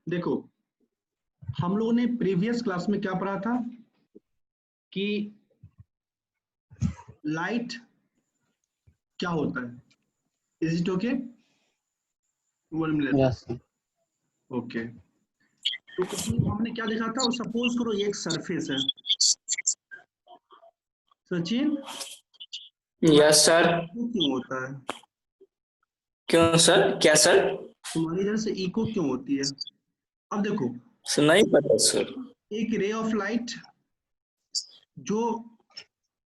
देखो, हम लोगों ने प्रीवियस क्लास में क्या पढ़ा था कि लाइट क्या होता है। Is it okay? 1 minute. Yes okay, तो उसमें हमने क्या देखा था, सपोज करो ये एक सरफेस है। Sachin, yes sir. इको क्यों होता है? क्यों सर? क्या सर? तुम्हारी इधर से इको क्यों होती है? अब देखो, सर नहीं पता सर। एक रे ऑफ लाइट जो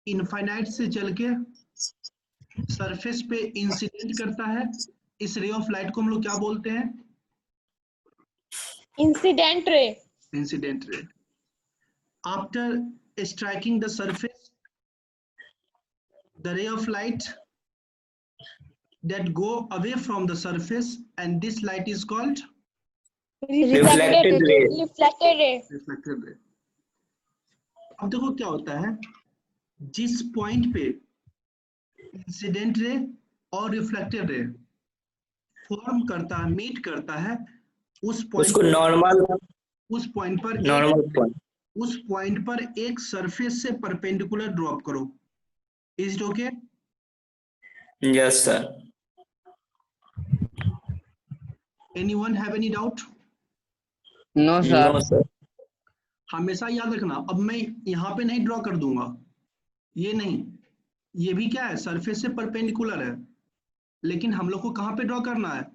इनफाइनाइट से चल के सरफेस पे इंसिडेंट करता है, इस रे ऑफ लाइट को हम लोग क्या बोलते हैं? Incident ray. इंसिडेंट रे। After striking the surface, the ray of light that go away from the surface, and this light is called Reflected ray. Reflected ray. reflected ray. अब देखो क्या होता है, जिस पॉइंट पे इंसिडेंट रे और reflected रे फॉर्म करता है, मीट करता है, उस उसको पॉइंट नॉर्मल उस पॉइंट पर नॉर्मल पॉइंट। उस पॉइंट पर एक सरफेस से परपेंडिकुलर ड्रॉप करो। Is it okay? Yes sir. Anyone have any doubt? No sir no sir. हमेशा याद रखना, अब मैं यहाँ पे नहीं ड्रॉ कर दूंगा, ये नहीं, ये भी क्या है, सरफेस से परपेंडिकुलर है, लेकिन हम लोग को कहाँ पे ड्रॉ करना है,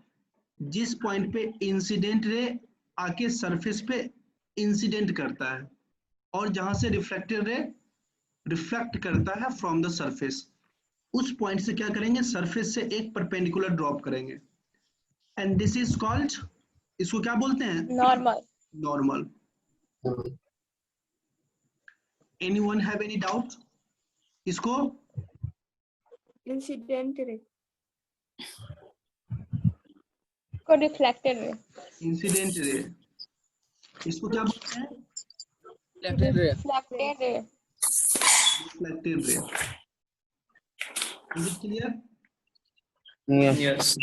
जिस पॉइंट पे इंसिडेंट रे आके सरफेस पे इंसिडेंट करता है और जहां से रिफ्लेक्टेड रे रिफ्लेक्ट करता है फ्रॉम द सरफेस, उस पॉइंट से क्या करेंगे, सरफेस से एक परपेंडिकुलर ड्रॉप करेंगे, एंड दिस इज कॉल्ड, इसको क्या बोलते हैं? Normal. Normal. Anyone have any doubt? इसको इंसिडेंट रे। को रिफ्लेक्टेड रे। इंसिडेंट रे, इसको क्या बोलते हैं? Reflected ray. रिफ्लेक्टेड रे। Is it clear? यस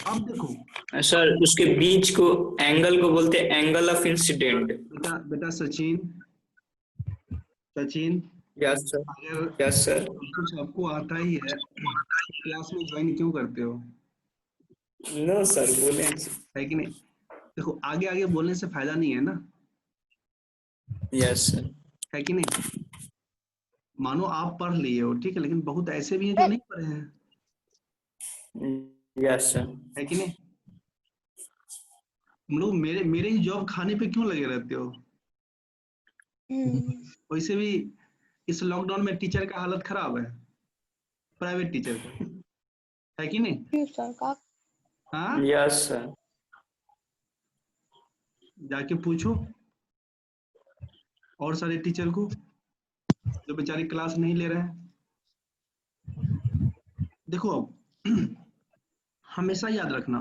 अब देखो सर, उसके बीच को एंगल को बोलते हैं एंगल ऑफ इंसिडेंट। बेटा बेटा सचिन, सचिन, यस सर। अगर यस सर। कुछ आपको आता ही है तो क्लास में ज्वाइन क्यों करते हो? नो सर, बोले है कि नहीं? देखो, आगे आगे बोलने से फायदा नहीं है ना, यस सर। है कि नहीं? मानो आप पढ़ लिए हो, ठीक है, लेकिन बहुत ऐसे भी हैं जो नहीं पढ़े हैं, यस सर। है कि नहीं? तुम लोग मेरे मेरे ही जॉब खाने पे क्यों लगे रहते हो? वैसे भी इस लॉकडाउन में टीचर का हालत खराब है, प्राइवेट टीचर का, है कि नहीं? हाँ, यस सर। जाके पूछो और सारे टीचर को जो बेचारे क्लास नहीं ले रहे हैं। देखो, अब हमेशा याद रखना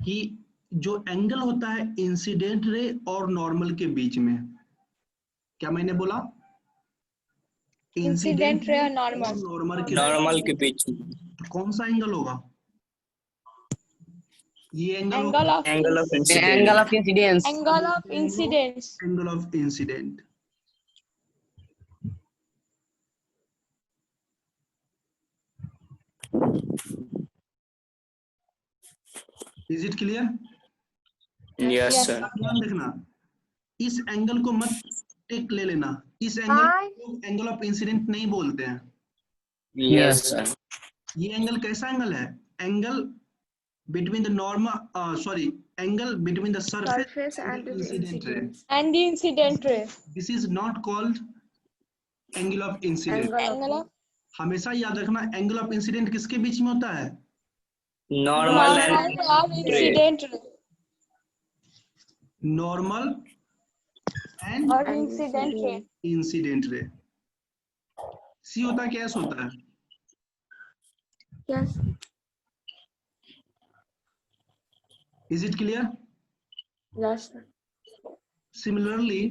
कि जो एंगल होता है इंसिडेंट रे और नॉर्मल के बीच में, क्या मैंने बोला? इंसिडेंट रे और नॉर्मल के बीच में तो कौन सा एंगल होगा? ये angle of angle of angle of incidence angle of incidence. Angle of incident. Is it clear? Yes Yes. Sir. ध्यान रखना, इस एंगल को मत टिक ले लेना, इस एंगल को एंगल ऑफ इंसिडेंट नहीं बोलते हैं। Yes sir. ये एंगल कैसा एंगल है? Angle between the normal, sorry, angle between the surface Surface and the incident ray. incidence. And the incident ray. This is not called angle of incident. Angle of हमेशा याद रखना, angle of incident किसके बीच में होता है? Normal of incident ray normal and और incident ray. Incident ray. C होता है क्या, एस होता है? Yes. Is it clear? Yes. Sir. Similarly,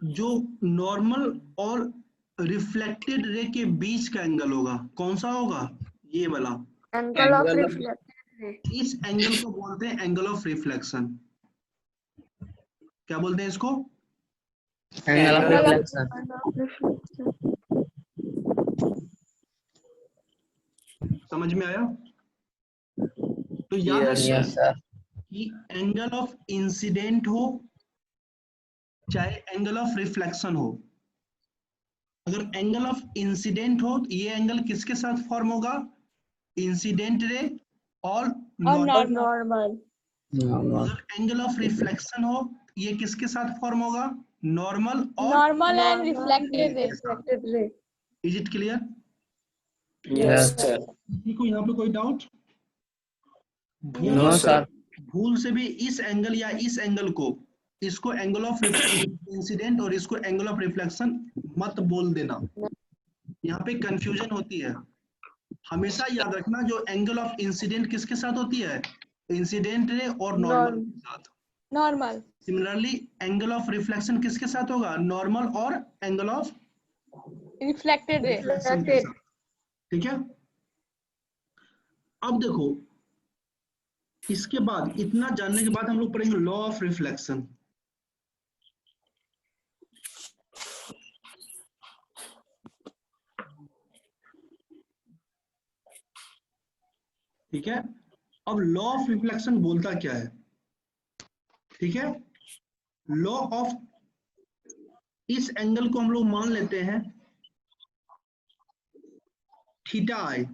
जो नॉर्मल और रिफ्लेक्टेड रे के बीच का एंगल होगा, कौन सा होगा? ये वाला Angle of Angle of- reflection. इस एंगल को बोलते हैं एंगल ऑफ रिफ्लेक्शन। क्या बोलते हैं इसको? Angle of Angle of reflection. समझ में आया? तो याद Yes, रखिए Yes, sir. कि एंगल ऑफ इंसिडेंट हो चाहे एंगल ऑफ रिफ्लेक्शन हो, अगर एंगल ऑफ इंसिडेंट हो तो ये एंगल किसके साथ फॉर्म होगा? इंसिडेंट रे और नॉर्मल। normal. No. अगर एंगल ऑफ रिफ्लेक्शन हो ये किसके साथ फॉर्म होगा? नॉर्मल और Normal and reflected rays. Reflected ray. Is it clear? yes, sir. किसी को यहाँ पे कोई डाउट? No, sir. भूल से भी इस एंगल या इस एंगल को, इसको एंगल ऑफ इंसिडेंट और इसको एंगल ऑफ रिफ्लेक्शन मत बोल देना, यहाँ पे कंफ्यूजन होती है। हमेशा याद रखना जो एंगल ऑफ इंसिडेंट किसके साथ होती है? इंसिडेंट रे और नॉर्मल के साथ। Normal. Similarly angle of reflection किसके साथ होगा? नॉर्मल और angle of Reflected ray. Reflection के साथ। ठीक है, अब देखो इसके बाद, इतना जानने के बाद हम लोग पढ़ेंगे लॉ ऑफ रिफ्लेक्शन। ठीक है, अब लॉ ऑफ रिफ्लेक्शन बोलता क्या है? ठीक है, लॉ ऑफ, इस एंगल को हम लोग मान लेते हैं theta I.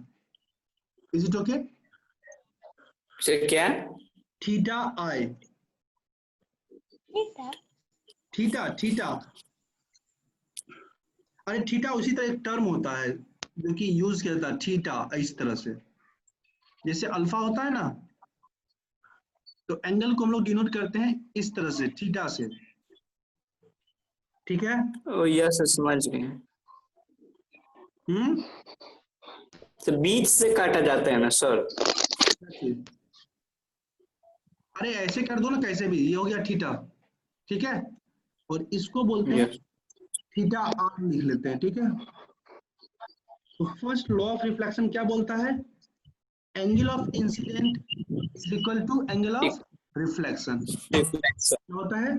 Is it okay? से क्या? थीटा आई, थीटा थीटा, अरे थीटा उसी तरह एक टर्म होता है जो कि यूज किया जाता है, थीटा इस तरह से, जैसे अल्फा होता है ना, तो एंगल को हम लोग डिनोट करते हैं इस तरह से, थीटा से। ठीक है, ओ यस, समझ गए। तो बीच से काटा जाता है ना सर? अरे ऐसे कर दो ना, कैसे भी, ये हो गया थीटा। ठीक है, और इसको बोलते हैं Yes. थीटा आर लिख लेते हैं। ठीक है, तो फर्स्ट लॉ ऑफ रिफ्लेक्शन क्या बोलता है? Angle of incident is equal to angle of reflection. Reflection. क्या होता है?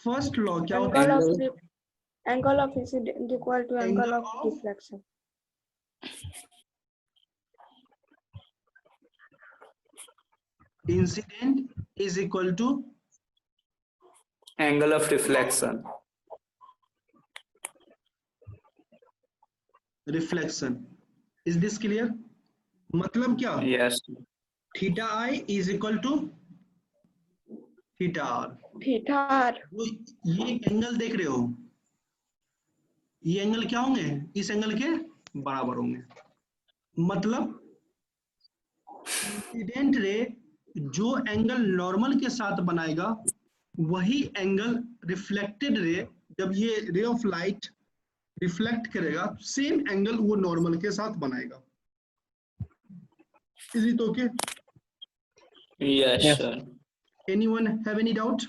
फर्स्ट लॉ क्या होता Angle है? of angle of incident equal to angle Angle of of- deflection. Incident is equal to Angle of reflection. Reflection. Is this clear? मतलब क्या? Yes. Theta I is equal to theta R. Theta r. ये angle देख रहे हो, ये angle क्या होंगे? इस एंगल के बराबर होंगे। मतलब इंसिडेंट रे जो एंगल नॉर्मल के साथ बनाएगा, वही एंगल रिफ्लेक्टेड रे, जब ये रे ऑफ लाइट रिफ्लेक्ट करेगा, सेम एंगल वो नॉर्मल के साथ बनाएगा। Is it okay? Yes, Yes. sir. Anyone have any doubt?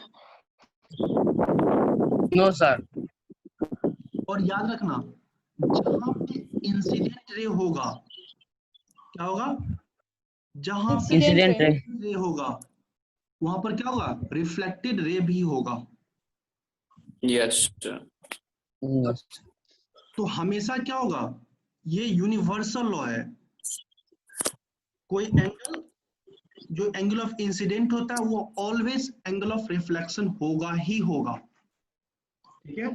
No, sir. और याद रखना, जहां पे इंसिडेंट रे होगा, क्या होगा? जहां पे Incident ray. रे होगा वहां पर क्या होगा? रिफ्लेक्टेड रे भी होगा। Yes, sir. Yes. तो हमेशा क्या होगा? ये यूनिवर्सल लॉ है, कोई एंगल जो एंगल ऑफ इंसिडेंट होता है वो ऑलवेज एंगल ऑफ रिफ्लेक्शन होगा ही होगा। ठीक है,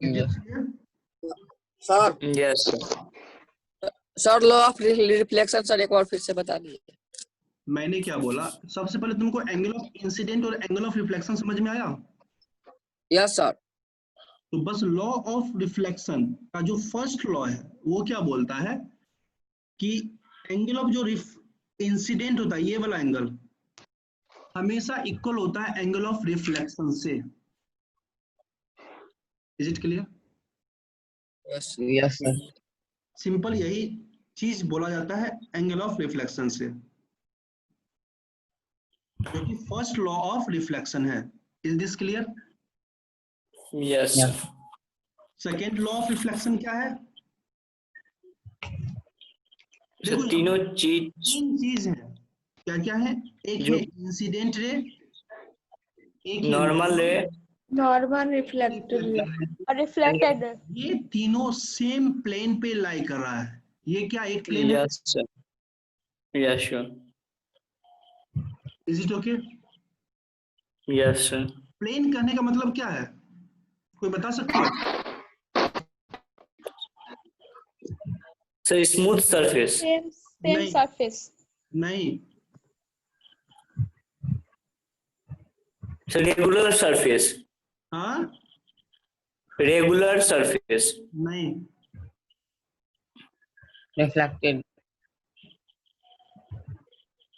Yes. Sir Yes, sir. Sir law of reflection sir एक बार फिर से बता दीजिए। मैंने क्या बोला? सबसे पहले तुमको एंगल ऑफ इंसिडेंट और एंगल ऑफ रिफ्लेक्शन समझ में आया? Yes sir. तो बस लॉ ऑफ रिफ्लेक्शन का जो फर्स्ट लॉ है वो क्या बोलता है कि एंगल ऑफ जो इंसिडेंट होता है, ये वाला एंगल हमेशा इक्वल होता है एंगल ऑफ रिफ्लेक्शन से। Is it clear? Yes Yes, sir. Simple यही चीज बोला जाता है एंगल ऑफ रिफ्लेक्शन से, जो कि फर्स्ट लॉ ऑफ रिफ्लेक्शन है। Is this clear? Yes, Yeah. Second law of reflection क्या है? देखो सर तीनों चीज तीन चीज है, क्या क्या है? एक जो है इंसिडेंट रे, एक है नॉर्मल रे, normal reflected ray, और रिफ्लेक्टेड रे। ये तीनों सेम प्लेन पे लाई कर रहा है। ये क्या एक प्लेन है? Yes sir, yes sure, is it okay? Yes sir. Plane कहने का मतलब क्या है, कोई बता सकता है? सर स्मूथ सरफेस, सेम नहीं। सरफेस। नहीं, सर रेगुलर सरफेस, हाँ, रेगुलर सरफेस, नहीं, reflected,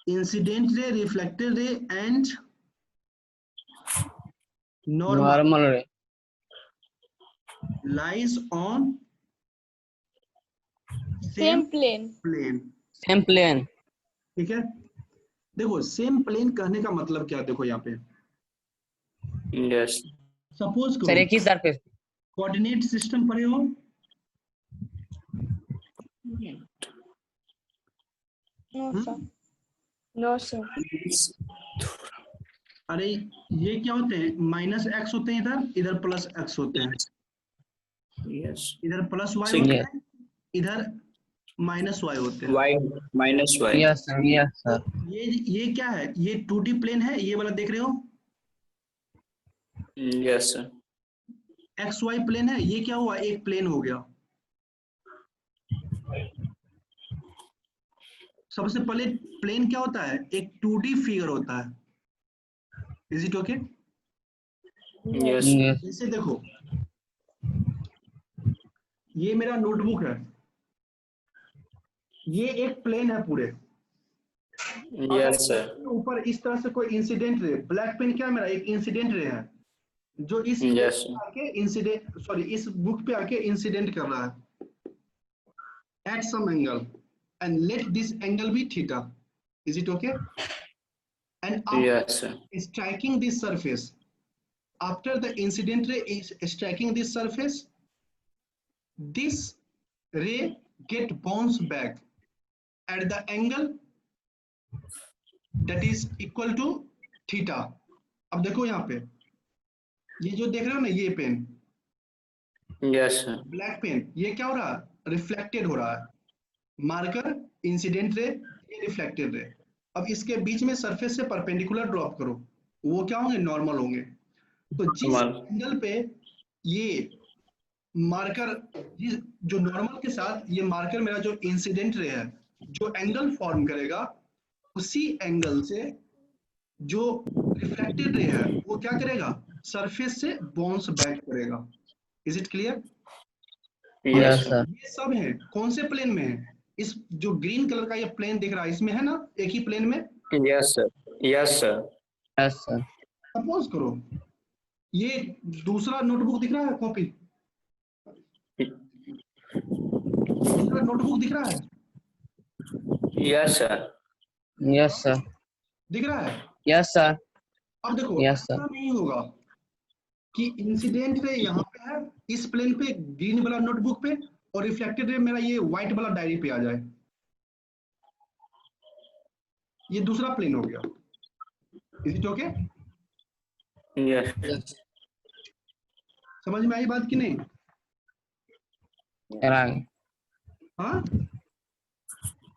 incident ray, reflected ray and normal normal ray, lies on same plane. Plane. same plane, ठीक है, देखो सेम प्लेन कहने का मतलब क्या है, देखो यहाँ पे यस सपोज sir करो एक ही surface, कोऑर्डिनेट सिस्टम पढ़े हो? No sir. no sir, अरे ये क्या होते हैं, माइनस एक्स होते हैं, इधर इधर प्लस एक्स होते हैं, यस, इधर प्लस वाई ठीक होते है। हैं, इधर माइनस वाई होते हैं। Y minus Y, yes sir, ये क्या है, ये 2D प्लेन है, ये वाला देख रहे हो, yes sir, X Y plane है, ये क्या हुआ, एक प्लेन हो गया। सबसे पहले प्लेन क्या होता है, एक 2D फिगर होता है। Is it okay? Yes yes, जैसे देखो ये मेरा नोटबुक है, ये एक प्लेन है पूरे, यस सर, ऊपर इस तरह से कोई इंसिडेंट रे, ब्लैक पेन क्या है मेरा, एक इंसिडेंट रे है जो इस Yes, पे आके इंसिडेंट, सॉरी इस बुक पे आके इंसिडेंट कर रहा है at some angle and let this angle be theta. Is it okay? And yes sir, striking this surface, after the incident ray is striking this surface, this ray get bounce back at the angle that is equal to theta। अब देखो यहाँ पे ये जो देख रहे हो ना, ये pen yes sir, black pen, ये क्या हो रहा है, रिफ्लेक्टेड हो रहा है, मार्कर इंसिडेंट रे, ये रिफ्लेक्टेड रे। अब इसके बीच में सरफेस से परपेंडिकुलर ड्रॉप करो, वो क्या होंगे, नॉर्मल होंगे। तो जिस Normal. एंगल पे ये मार्कर, जो नॉर्मल के साथ ये मार्कर मेरा जो इंसिडेंट रे है, जो एंगल फॉर्म करेगा, उसी एंगल से जो रिफ्लेक्टेड रे है वो क्या करेगा, सरफेस से बाउंस बैक करेगा। Is it clear? yes yes sir, sir, ये सब है कौन से प्लेन में है, इस जो ग्रीन कलर का ये प्लेन दिख रहा है इसमें है ना, एक ही प्लेन में। yes sir, yes sir, yes sir, suppose करो ये दूसरा नोटबुक दिख रहा है, कॉपी दूसरा नोटबुक दिख रहा है, yes sir, yes sir, दिख रहा है। yes sir, अब देखो Yes, sir. ऐसा नहीं होगा कि इंसिडेंट रे यहाँ पे है इस प्लेन पे, ग्रीन वाला नोटबुक पे, और रिफ्लेक्टेड रे मेरा ये व्हाइट वाला डायरी पे आ जाए, ये दूसरा प्लेन हो गया। Is it okay? yes, yes, समझ में आई बात कि नहीं? right, हाँ,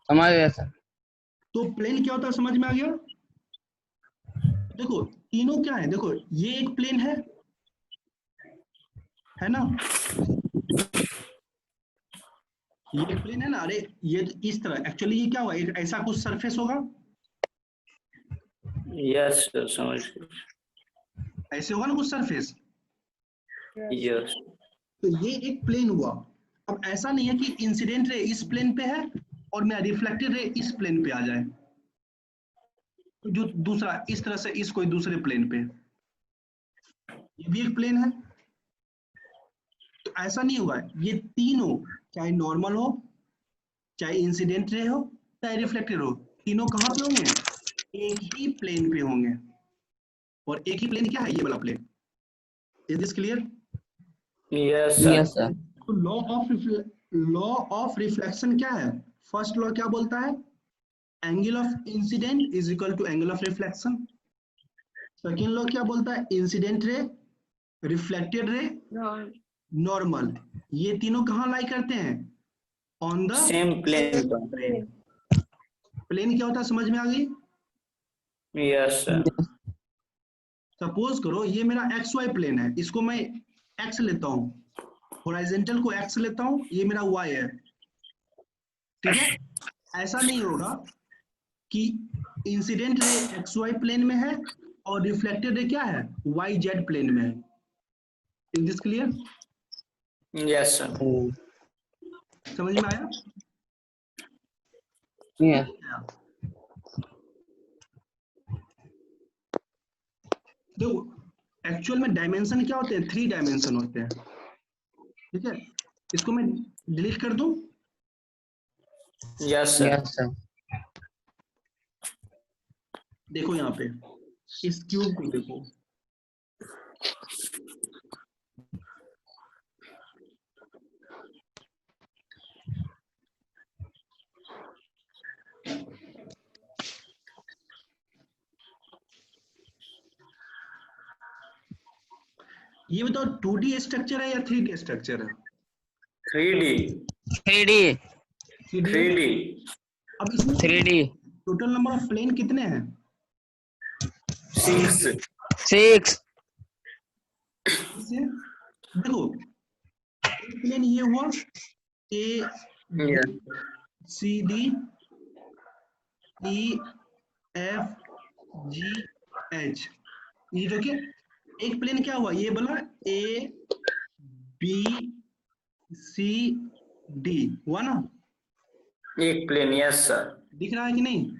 समझ गया सर, तो प्लेन क्या होता है समझ में आ गया? देखो तीनों क्या है, देखो ये एक प्लेन है ना, ये एक प्लेन है ना, अरे ये तो इस तरह, एक्चुअली ये क्या हुआ, एक ऐसा कुछ सरफेस होगा, yes sir, समझ गया, ऐसे होगा ना कुछ सरफेस, yes, तो ये एक प्लेन हुआ। अब ऐसा नहीं है कि इंसिडेंट रे इस प्लेन पे है और मेरा रिफ्लेक्टेड रे इस प्लेन पे आ जाए, जो दूसरा इस तरह से इस कोई दूसरे प्लेन पे, ये भी एक प्लेन है। तो ऐसा नहीं हुआ, ये तीनों चाहे नॉर्मल हो, चाहे इंसिडेंट रे हो, चाहे रिफ्लेक्टेड हो, तीनों कहाँ पे होंगे, एक ही प्लेन पे होंगे। और एक ही प्लेन क्या है, ये वाला plane. Is this clear? yes sir, yes sir, तो लॉ ऑफ रिफ्लेक्शन क्या है, फर्स्ट लॉ क्या बोलता है? Angle of incident is equal to angle of reflection. Second law क्या बोलता है? इंसिडेंट रे, रिफ्लेक्टेड रे, Norm. नॉर्मल, ये तीनों कहाँ लाई करते हैं? ऑन द सेम प्लेन पर। प्लेन। प्लेन क्या होता है समझ में आ गई? Yes sir. सपोज करो ये मेरा एक्स वाई प्लेन है, इसको मैं एक्स लेता हूँ, हॉरिजॉन्टल को एक्स लेता हूँ, ये मेरा वाई है, ठीक है? ऐसा नहीं होगा कि incident ray x Y plane में है और रिफ्लेक्टेड रे क्या है? वाई जेड प्लेन में है। Is this clear? Yes sir. समझ में आया? Yes. देखो एक्चुअल में डायमेंशन क्या होते हैं? 3 डायमेंशन होते हैं, ठीक है? इसको मैं डिलीट कर दूं? Yes sir. Yes, sir. देखो यहाँ पे इस क्यूब को देखो, ये बताओ 2D स्ट्रक्चर है या 3D स्ट्रक्चर है? 3D। 3D. 3D है? 3D। अब इसमें 3D. Total number of plane कितने हैं? 6। 6. इससे देखो एक प्लेन ये हुआ A C D E F G H, ये जो कि एक प्लेन क्या हुआ? ये बोला ए बी सी डी हुआ ना? एक प्लेन। Yes sir. दिख रहा है कि नहीं?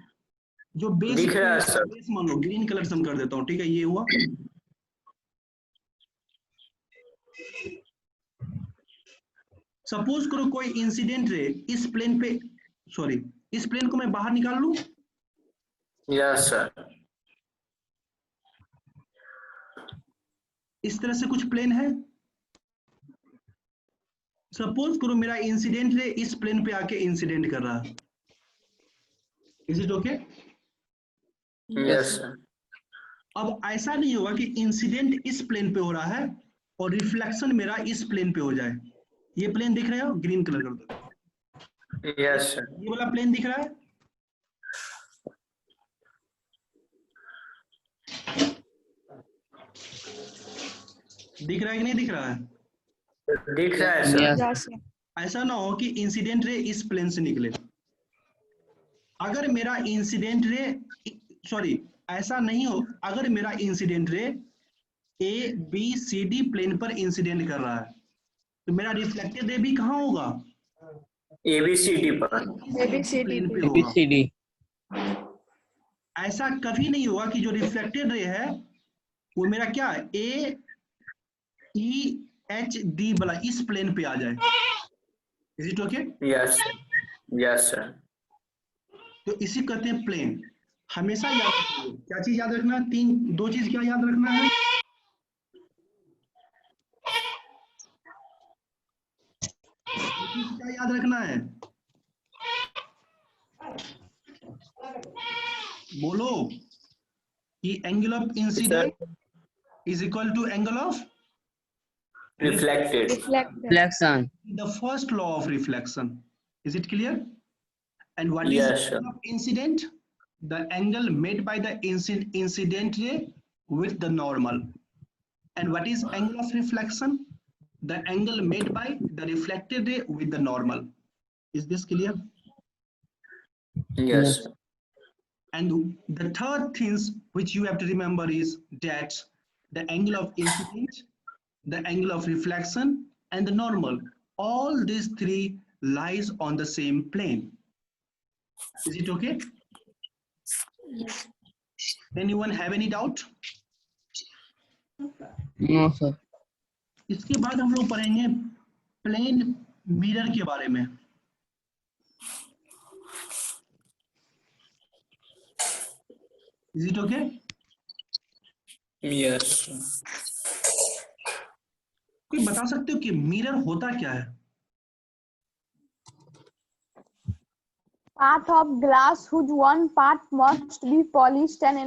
जो बेस दिख रहा है सर। बेस मान लो ग्रीन कलर से हम कर देता हूँ, ठीक है? ये हुआ। सपोज करो कोई इंसिडेंट रे इस प्लेन पे, सॉरी इस प्लेन को मैं बाहर निकाल लूं, यस सर। इस तरह से कुछ प्लेन है। सपोज करो मेरा इंसिडेंट रे इस प्लेन पे आके इंसिडेंट कर रहा है, is it okay? Yes sir. अब ऐसा नहीं होगा कि इंसिडेंट इस प्लेन पे हो रहा है और रिफ्लेक्शन मेरा इस प्लेन पे हो जाए। ये प्लेन दिख रहे हो? ग्रीन कलर कर दो। Yes sir. ये वाला प्लेन दिख रहा है? दिख रहा है कि नहीं दिख रहा है? दिख रहा है सर। Yes. Yes, sir. ऐसा ना हो कि इंसिडेंट रे इस प्लेन से निकले। अगर मेरा इंसिडेंट रे, सॉरी ऐसा नहीं हो, अगर मेरा incident ray A B C D plane पर इंसिडेंट कर रहा है तो मेरा रिफ्लेक्टेड रे भी कहाँ होगा? ABCD पर। ABCD प्लेन पे पे। होगा। ABCD. ऐसा कभी नहीं होगा कि जो रिफ्लेक्टेड रे है वो मेरा क्या है? ए ई एच डी वाला इस प्लेन पे आ जाए। Is it okay? Yes. Yes sir. तो इसी कहते हैं प्लेन। हमेशा याद रखिए, क्या चीज याद रखना है? दो चीज क्या याद रखना है? क्या याद रखना है? बोलो कि angle of incident is equal to angle of Reflected। Reflected. Reflection. the first law of reflection. Is it clear? And what is Yes, the sir. angle of incident? The angle made by the incident ray with the normal. And what is angle of reflection? The angle made by the reflected ray with the normal. Is this clear? Yes sir। And the third things which you have to remember is that the angle of incident, the angle of reflection, and the normal, all these three lies on the same plane. Is it okay? Anyone have any doubt? No, sir. इसके बाद हम लोग पढ़ेंगे plane mirror के बारे में। Is it okay? Yes। कोई बता सकते हो कि मिरर होता क्या है? Part of glass whose one part must be polished and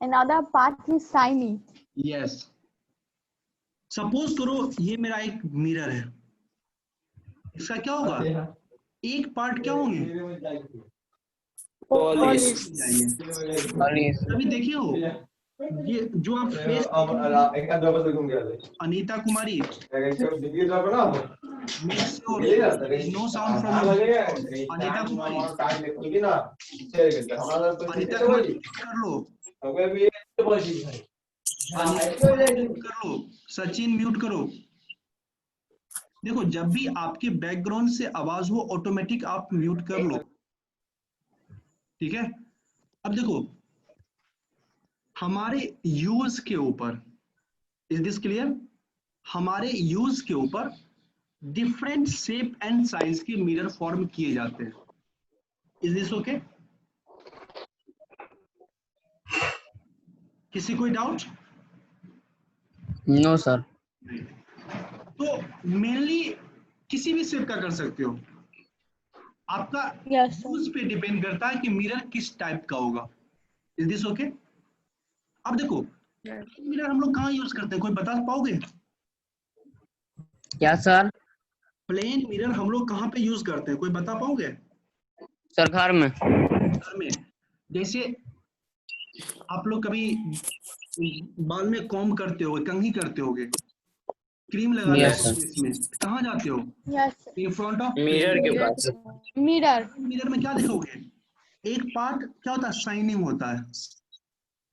another part is shiny. Yes, suppose करो ये मेरा एक मिरर है, इसका क्या होगा, एक पार्ट क्या होंगे, पॉलिश जाएंगे। अभी देखिए हो, ये जो आप face Anita Kumari, no sound from Anita Kumari, Anita Kumari कर लो, कर लो, सचिन म्यूट करो। देखो जब भी आपके बैकग्राउंड से आवाज हो ऑटोमेटिक आप म्यूट कर लो, ठीक है। अब देखो हमारे यूज के ऊपर, इज दिस क्लियर, हमारे यूज के ऊपर डिफरेंट शेप एंड साइज के मिरर फॉर्म किए जाते हैं। Is this okay? किसी कोई डाउट? No sir. तो मेनली किसी भी शेप का कर सकते हो, आपका Yes, sir. यूज पे डिपेंड करता है कि मिरर किस टाइप का होगा। Is this okay? अब देखो मिरर हम लोग कहाँ यूज करते हैं, कोई बता पाओगे? क्या सर? प्लेन मिरर हम लोग कहाँ पे यूज करते हैं, कोई बता पाओगे? सर घर में। घर में, जैसे आप लोग कभी बाल में कॉम्ब करते होगे, कंघी करते होगे, क्रीम लगाते Yes, हो sir. इसमें, कहाँ जाते हो? Yes, sir. In front of mirror के पास। Mirror. मिरर में क्या देखोगे, एक पार्ट क्या होता है, शाइनिंग होता है,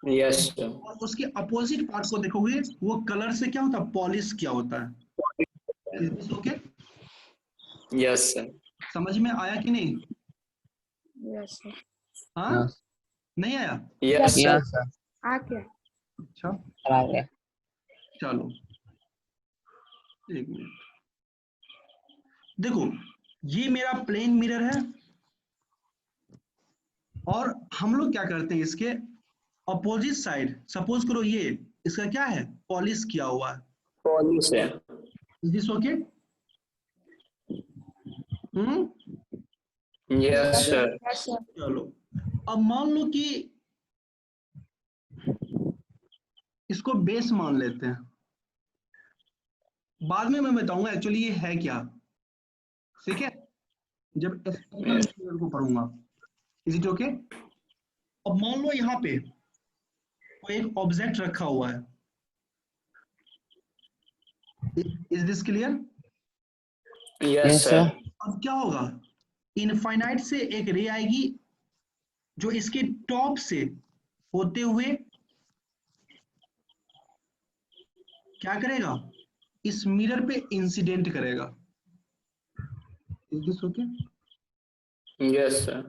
यस और उसके अपोजिट पार्ट को देखोगे वो कलर से क्या होता है, पॉलिश किया होता है। Is this okay? Yes sir. समझ में आया कि नहीं? Yes, sir. हाँ Yes. नहीं आया? Yes sir. Yes sir. आ गया। अच्छा आ गया। चलो एक मिनट, देखो ये मेरा प्लेन मिरर है और हम लोग क्या करते हैं, इसके अपोजिट साइड सपोज करो ये इसका क्या है, पॉलिश किया हुआ है। पॉलिश है। Is this okay? Yes sir. Yes, sir. चलो अब मान लो कि इसको बेस मान लेते हैं, बाद में मैं बताऊंगा एक्चुअली ये है क्या, ठीक है, जब मिरर को पढ़ूंगा। Is it okay? अब मान लो यहाँ पे कोई एक ऑब्जेक्ट रखा हुआ है। Is this clear? Yes Yes, sir. sir. अब क्या होगा, इनफाइनाइट से एक रे आएगी जो इसके टॉप से होते हुए क्या करेगा, इस मिरर पे इंसिडेंट करेगा। Is this okay? Yes sir.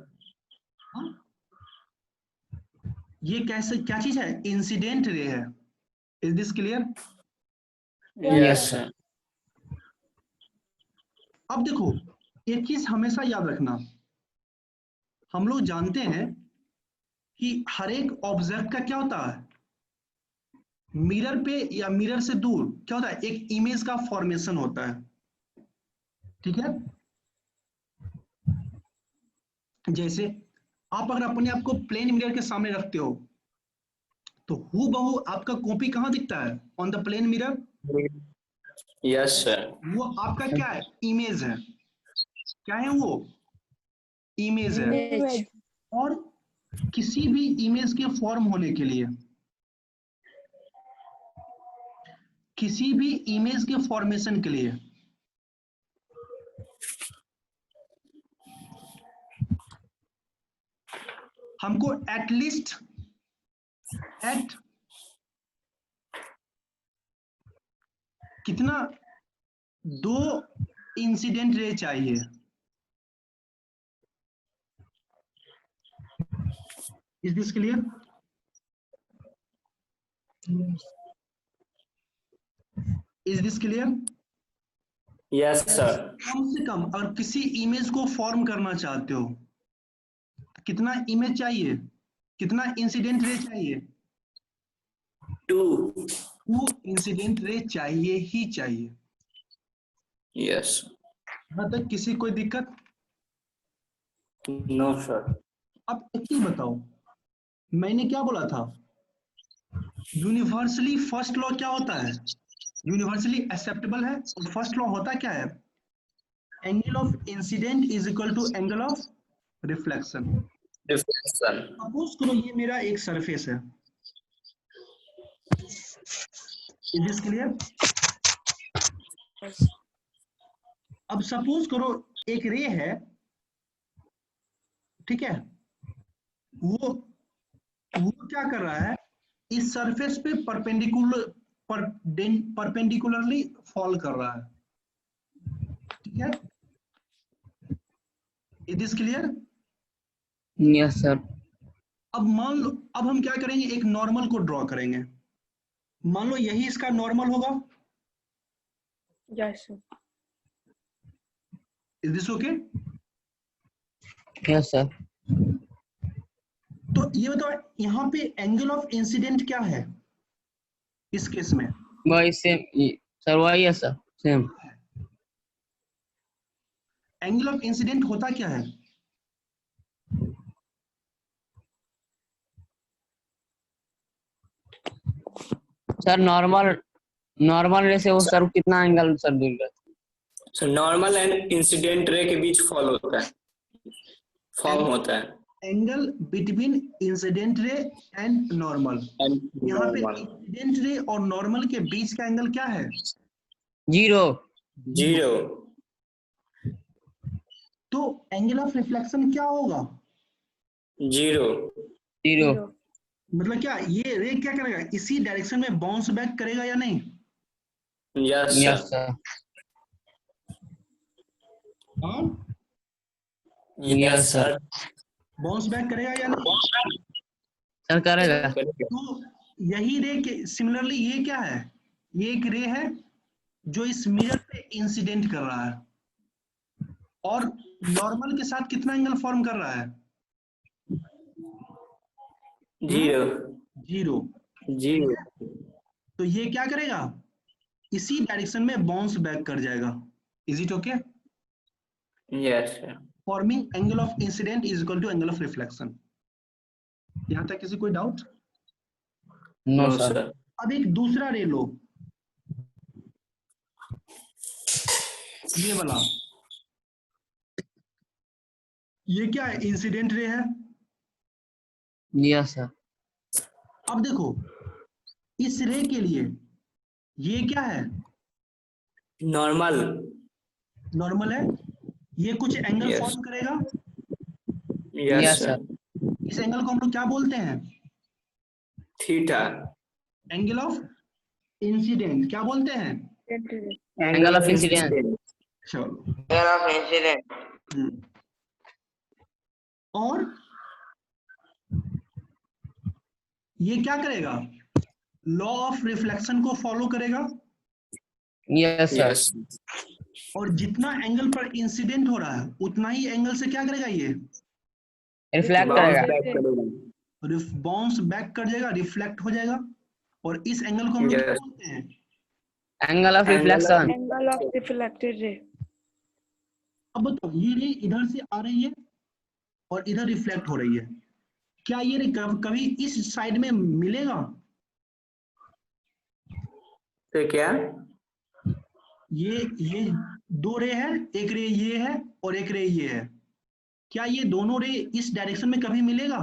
ये कैसे क्या चीज है, इंसिडेंट रे है। Is this clear? Yes sir. अब देखो एक चीज हमेशा याद रखना, हम लोग जानते हैं कि हर एक ऑब्जेक्ट का क्या होता है, मिरर पे या मिरर से दूर क्या होता है, एक इमेज का फॉर्मेशन होता है, ठीक है। जैसे आप अगर अपने आप को प्लेन मिरर के सामने रखते हो तो हूबहू आपका कॉपी कहाँ दिखता है, on the plane mirror. Yes sir. वो आपका क्या है, इमेज है। क्या है वो, इमेज है। Image. और किसी भी इमेज के फॉर्म होने के लिए, किसी भी इमेज के फॉर्मेशन के लिए हमको एटलीस्ट एट कितना, 2 इंसिडेंट रे चाहिए। Is this clear? Is this clear? Yes sir. कम से कम अगर किसी इमेज को फॉर्म करना चाहते हो कितना इमेज चाहिए, कितना इंसिडेंट रे चाहिए, 2। 2 इंसिडेंट रे चाहिए ही चाहिए। यस। यहाँ तक किसी कोई दिक्कत? No sir. अब एक चीज बताओ, मैंने क्या बोला था? यूनिवर्सली फर्स्ट लॉ क्या होता है? यूनिवर्सली एक्सेप्टेबल है। और फर्स्ट लॉ होता क्या है? Angle of incident is equal to angle of reflection. Reflection. Suppose करो ये मेरा एक सरफेस है। Is this clear? Yes. अब सपोज करो एक रे है, ठीक है, वो क्या कर रहा है? इस सरफेस पे परपेंडिकुलरली फॉल कर रहा है, ठीक है? Is this clear? Yes sir. अब मान लो, अब हम क्या करेंगे, एक नॉर्मल को ड्रॉ करेंगे। मान लो यही इसका नॉर्मल होगा। Yes, sir. Is this okay? Yes sir. तो ये बताओ यहाँ पे एंगल ऑफ इंसिडेंट क्या है इस केस में? वही सेम सर, वही है sir, same. Angle of incident होता क्या है? सर नॉर्मल रे से वो सर कितना एंगल सर दूर रहता है? Sir normal and incident ray के बीच फॉल होता है, फॉर्म होता है। Angle between incident ray and normal. यहाँ पे इंसिडेंट रे और नॉर्मल के बीच का एंगल क्या है? 0। 0। तो एंगल ऑफ रिफ्लेक्शन क्या होगा? 0। 0। मतलब क्या ये रे क्या करेगा? इसी डायरेक्शन में बाउंस बैक करेगा या नहीं? Yes yes sir. सर। हाँ, यस सर। बाउंस बैक करेगा या नहीं? सर करेगा। तो यही रे के सिमिलरली ये क्या है? ये एक रे है जो इस मिरर पे इंसिडेंट कर रहा है और नॉर्मल के साथ कितना एंगल फॉर्म कर रहा है? 0। 0। 0। तो ये क्या करेगा? इसी डायरेक्शन में बाउंस बैक कर जाएगा। Is it okay? Yes sir. Forming angle of incident is equal to angle of reflection. यहां तक किसी कोई doubt? No no sir. Sir. अब एक दूसरा रे लो, ये वाला। ये क्या है? इंसिडेंट रे है। Yes sir. अब देखो इस रे के लिए ये क्या है? नॉर्मल। नॉर्मल है। ये कुछ एंगल Yes. फॉर्म करेगा। Yes yes sir. सर। इस एंगल को हम लोग क्या बोलते हैं? थीटा। एंगल ऑफ इंसिडेंट क्या बोलते हैं? Angle of incident. चलो। Angle of incident. और ये क्या करेगा? लॉ ऑफ रिफ्लेक्शन को फॉलो करेगा। Yes sir. यस। और जितना एंगल पर इंसिडेंट हो रहा है उतना ही एंगल से क्या करेगा? ये रिफ्लेक्ट बाउंस करेगा। बैक करेगा। बाउंस बैक कर जाएगा, रिफ्लेक्ट हो जाएगा। और इस एंगल को हम लोग क्या Yes. बोलते हैं? Angle of reflection. Angle of reflected ray. अब बताओ ये रे इधर से आ रही है और इधर रिफ्लेक्ट हो रही है, क्या ये रे कभी इस साइड में मिलेगा? तो क्या? ये दो रे है, एक रे ये है और एक रे ये है, क्या ये दोनों रे इस डायरेक्शन में कभी मिलेगा?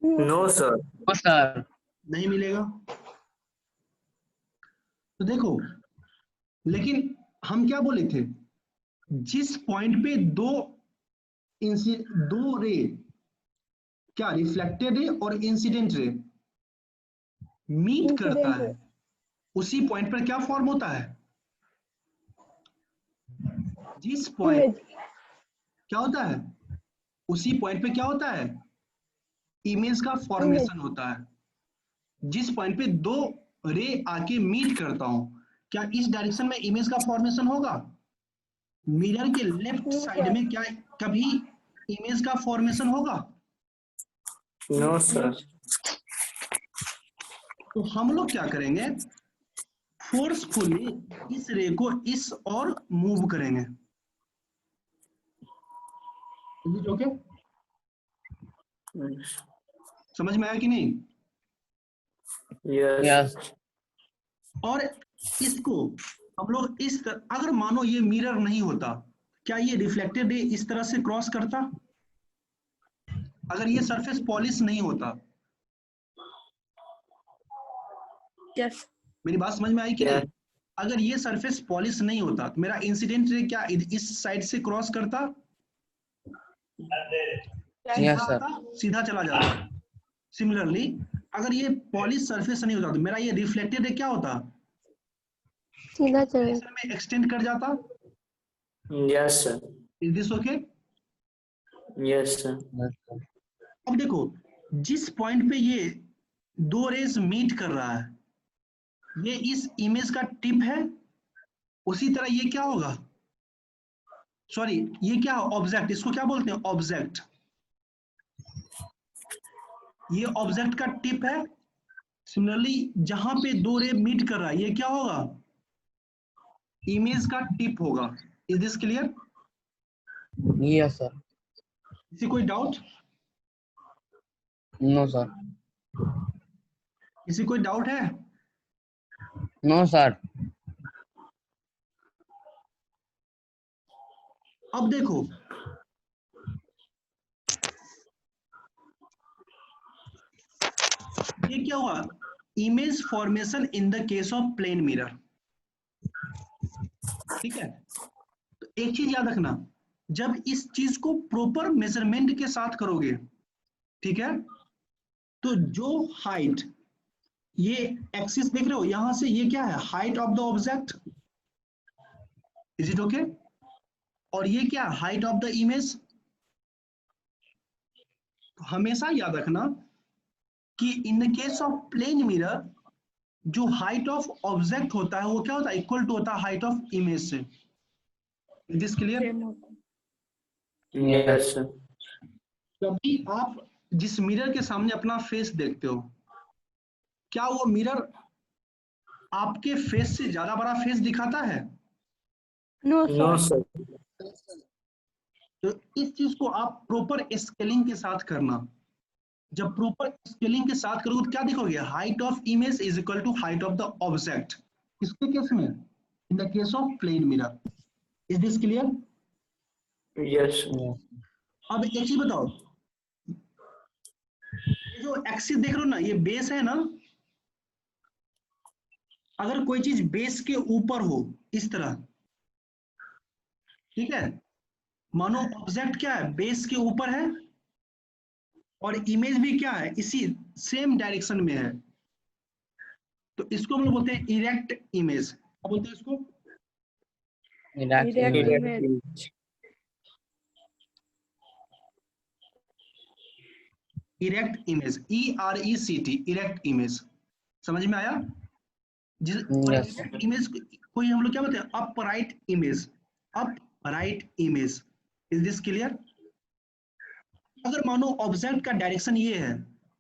No sir. No sir. नहीं मिलेगा। तो देखो, लेकिन हम क्या बोले थे? जिस पॉइंट पे दो रे, क्या रिफ्लेक्टेड रे और इंसिडेंट रे मीट करता है, उसी पॉइंट पर क्या फॉर्म होता है? जिस पॉइंट क्या होता है, उसी पॉइंट पे क्या होता है? इमेज का फॉर्मेशन होता है। जिस पॉइंट पे दो रे आके मीट करता हूं, क्या इस डायरेक्शन में इमेज का फॉर्मेशन होगा? मिरर के लेफ्ट साइड में क्या कभी इमेज का फॉर्मेशन होगा? No sir. तो हम लोग क्या करेंगे? फोर्सफुली इस रे को इस और मूव करेंगे। ओके, समझ में आया कि नहीं? यस और इसको हम लोग अगर मानो ये मिरर नहीं होता, क्या ये रिफ्लेक्टेड रे इस तरह से क्रॉस करता? अगर ये सरफेस पॉलिश नहीं होता, Yes. मेरी बात समझ में आई कि Yes. नहीं? अगर ये सरफेस पॉलिश नहीं होता तो मेरा इंसिडेंट रे क्या इस साइड से क्रॉस करता? Yes, sir. सीधा चला जाता। सिमिलरली अगर ये पॉलिश सरफेस नहीं होता तो मेरा ये रिफ्लेक्टेड रे क्या होता? सीधा चले। में एक्सटेंड कर जाता। Yes sir, is this okay? Yes sir, अब देखो, जिस पॉइंट पे ये दो रेज मीट कर रहा है, ये इस इमेज का टिप है, उसी तरह ये क्या होगा? सॉरी, ये क्या ऑब्जेक्ट, इसको क्या बोलते हैं? ऑब्जेक्ट। ये ऑब्जेक्ट का टिप है। सिमिलरली जहां पे दो रे मीट कर रहा है, ये क्या होगा? इमेज का टिप होगा। Is this clear? Yes, sir. किसी कोई डाउट? No, sir. किसी कोई डाउट है? No, sir. अब देखो, ये क्या हुआ? Image formation in the case of plane mirror. ठीक है, तो एक चीज याद रखना, जब इस चीज को प्रॉपर मेजरमेंट के साथ करोगे, ठीक है, तो जो हाइट, ये एक्सिस देख रहे हो, यहां से ये क्या है? Height of the object. Is it okay? और ये क्या? Height of the image. हमेशा याद रखना कि in the case of plane mirror, जो हाइट ऑफ ऑब्जेक्ट होता है वो क्या होता है? इक्वल टू होता है हाइट ऑफ इमेज से। This clear? Same होता यस सर, कभी आप जिस मिरर के सामने अपना फेस देखते हो, क्या वो मिरर आपके फेस से ज्यादा बड़ा फेस दिखाता है? No, no sir. सर, तो इस चीज को आप प्रॉपर स्केलिंग के साथ करना। जब प्रॉपर स्केलिंग के साथ करोगे तो क्या देखोगे? Height of image is equal to height of the object. किसके केस में? In the case of plane mirror. Is this clear? Yes अब एक चीज बताओ, ये जो एक्सिस देख रहे हो ना, ये बेस है ना? अगर कोई चीज बेस के ऊपर हो इस तरह, ठीक है, मानो ऑब्जेक्ट क्या है? बेस के ऊपर है और इमेज भी क्या है? इसी सेम डायरेक्शन में है, तो इसको हम लोग बोलते हैं इरेक्ट इमेज। क्या बोलते हैं इसको? Direct Direct image. image. Erect image, ERECT, erect image. समझ में आया? जिस Yes. इमेज कोई हम लोग क्या बोलते हैं? Upright image. Upright image. Is this clear? अगर मानो ऑब्जेक्ट का डायरेक्शन ये है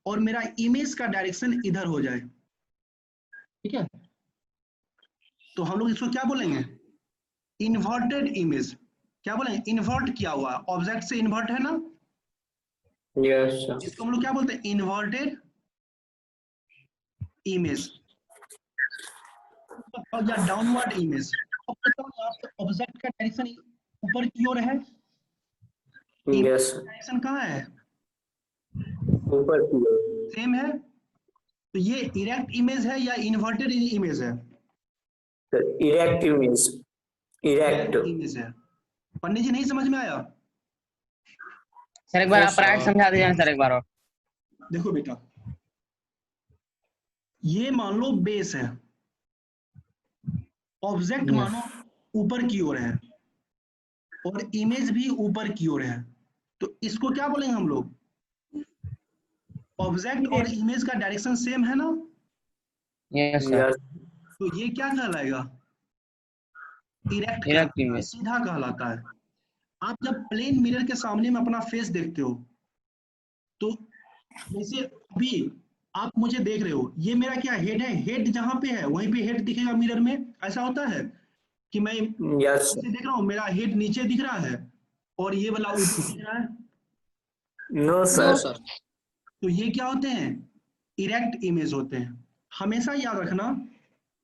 और मेरा इमेज का डायरेक्शन इधर हो जाए, ठीक है, तो हम लोग इसको क्या बोलेंगे? Inverted image. क्या बोलेंगे? इन्वर्ट किया हुआ, ऑब्जेक्ट से इन्वर्ट है ना, यस सर, इसको हम लोग क्या बोलते हैं? इन्वर्टेड इमेज या डाउनवर्ड इमेज। ऑब्जेक्ट का डायरेक्शन ऊपर की ओर है, यस डायरेक्शन कहाँ है? ऊपर की ओर, सेम है। तो ये इरेक्ट इमेज है या इन्वर्टेड इमेज है? इरेक्ट इमेज, इरेक्ट, इमेज है। पंडित जी नहीं समझ में आया? सर एक बार Yes, आप राइट sir. समझा दीजिए ना सर एक बार और। देखो बेटा, ये मान लो बेस है, ऑब्जेक्ट Yes. मानो ऊपर की ओर है और इमेज भी ऊपर की ओर है, तो इसको क्या बोलेंगे हम लोग? ऑब्जेक्ट और इमेज का डायरेक्शन सेम है ना, Yes, sir. यस तो ये क्या कहलाएगा? Erect Direct image. सीधा कहलाता है। आप जब प्लेन मिरर के सामने में अपना फेस देखते हो, तो जैसे अभी आप मुझे देख रहे हो, ये मेरा क्या हेड है? हेड जहां पे है वहीं पे हेड दिखेगा मिरर में। ऐसा होता है कि मैं यस देख रहा हूँ, मेरा हेड नीचे दिख रहा है और ये वाला ऊपर दिख रहा है। No no sir. सर। तो ये क्या होते हैं? इरेक्ट इमेज होते हैं। हमेशा याद रखना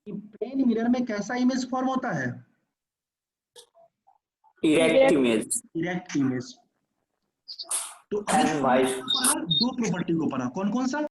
कि प्लेन मिरर में कैसा इमेज फॉर्म होता है? Erect image. Erect image. तो अभी एंड भाई दो प्रॉपर्टी को पढ़ा, कौन कौन सा?